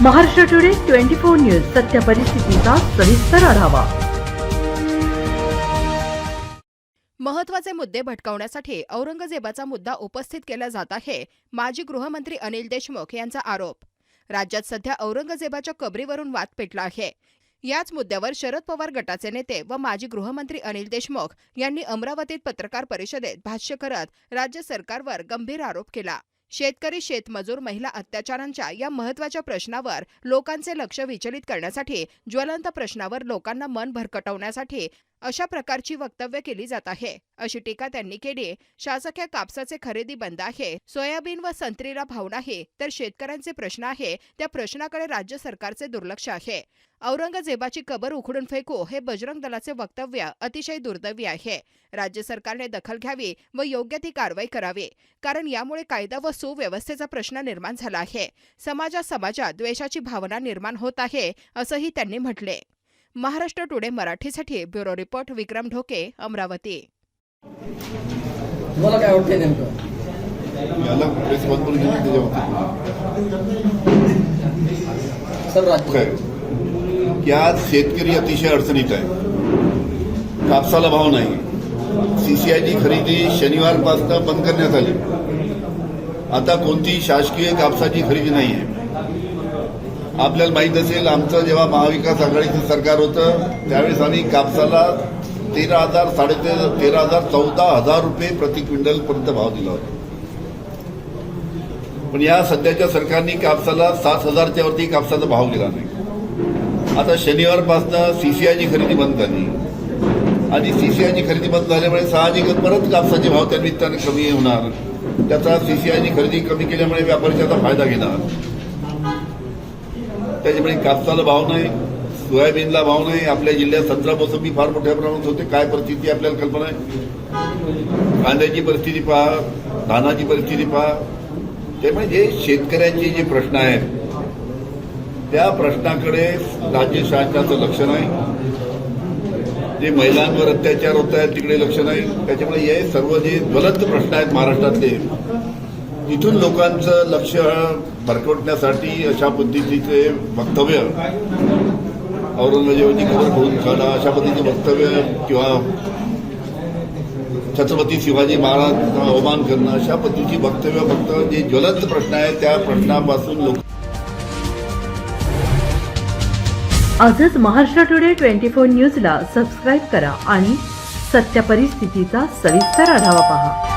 Maharashtra today 24 news सत्य परिस्थितीचा सविस्तर आढावा। महत्त्वाचे मुद्दे भटकावण्यासाठी औरंगजेबाचा मुद्दा उपस्थित केला जात आहे। माजी गृहमंत्री अनिल देशमुख यांचा आरोप। राज्यात सध्या औरंगजेबाच्या कबरीवरून वाद पेटला आहे। याच मुद्द्यावर शरद पवार गटाचे नेते व माजी गृहमंत्री अनिल देशमुख यांनी अमरावतीत पत्रकार परिषदेत भाष्य करत राज्य सरकारवर गंभीर आरोप केला। शेतकरी, शेतमजूर, महिला अत्याचारांच्या या महत्त्वाच्या प्रश्नावर लोकांचे लक्ष विचलित करण्यासाठी, ज्वलंत प्रश्नावर लोकांना मन भरकटवण्यासाठी अशा प्रकारची वक्तव्य केली जात आहे, अशी टीका त्यांनी केली। शासकीय कापसाचे खरेदी बंद आहे, सोयाबीन व संत्रीला भाव नाही, तर शेतकऱ्यांचे प्रश्न आहे त्या प्रश्नाकडे राज्य सरकारचे दुर्लक्ष आहे। औरंगजेबाची कबर उखडून फेकू हे बजरंग दलाचे वक्तव्य अतिशय दुर्दैवी आहे। राज्य सरकारने दखल घ्यावी व योग्य ती कारवाई करावी, कारण यामुळे कायदा व सुव्यवस्थेचा प्रश्न निर्माण झाला आहे। समाजात द्वेषाची भावना निर्माण होत आहे, असंही त्यांनी म्हटले। महाराष्ट्र टुडे मराठीसाठी ब्युरो रिपोर्ट विक्रम ढोके, अमरावती। तुम्हाला काय वाटतंय नेमकं? याला प्रेस कॉन्फरन्स घेतली सर राज्य की आज शेतकरी अतिशय अडचणीत आहे। कापसाला भाव नाही। सीसीआयची खरेदी शनिवारपासून बंद करण्यात आली। आता कोणतीही शासकीय कापसाची खरेदी नाही आहे। आपल्याला माहित असेल, आमचं जेव्हा महाविकास आघाडीचं सरकार होतं त्यावेळेस आम्ही कापसाला 13,000, 13,000, 14,000 रुपये प्रति क्विंटल पर्यंत भाव दिला होता। पण या सध्याच्या सरकारने कापसाला 7,000च्या वरती कापसाचा भाव दिला नाही। आता शनिवारपासून सीसीआयची खरेदी बंद झाली आणि सीसीआयची खरेदी बंद झाल्यामुळे साहजिकच परत कापसाचे भाव त्या निमित्ताने कमी होणार। त्याचा सीसीआयची खरेदी कमी केल्यामुळे व्यापारी त्याचा फायदा घेणार। त्याच्यामुळे कापसाला भाव नाही, सोयाबीनला भाव नाही। आपल्या जिल्ह्यात संत्रा मोसंबी फार मोठ्या प्रमाणात होते। काय परिस्थिती आपल्याला कल्पना आहे। कांद्याची परिस्थिती पहा, धानाची परिस्थिती पहा। त्यामुळे जे शेतकऱ्यांचे जे प्रश्न आहेत त्या प्रश्नाकडे राज्य शासनाचं लक्ष नाही। जे महिलांवर अत्याचार होत आहेत तिकडे लक्ष नाही। त्याच्यामुळे हे सर्व जे ज्वलंत प्रश्न आहेत महाराष्ट्रातले, इथून लोकांचं लक्ष भरकटण्यासाठी अशा पद्धतीचे वक्तव्य, औरंगजेबाची कबर खोदून काढा अशा पद्धतीचे वक्तव्य किंवा छत्रपती शिवाजी महाराजांचा अवमान करणं अशा पद्धतीची वक्तव्य फक्त जे ज्वलंत प्रश्न आहेत त्या प्रश्नापासून लोक आजच महाराष्ट्र टुडे 24 न्यूजला सबस्क्राईब करा आणि सत्य परिस्थितीचा सविस्तर आढावा पहा।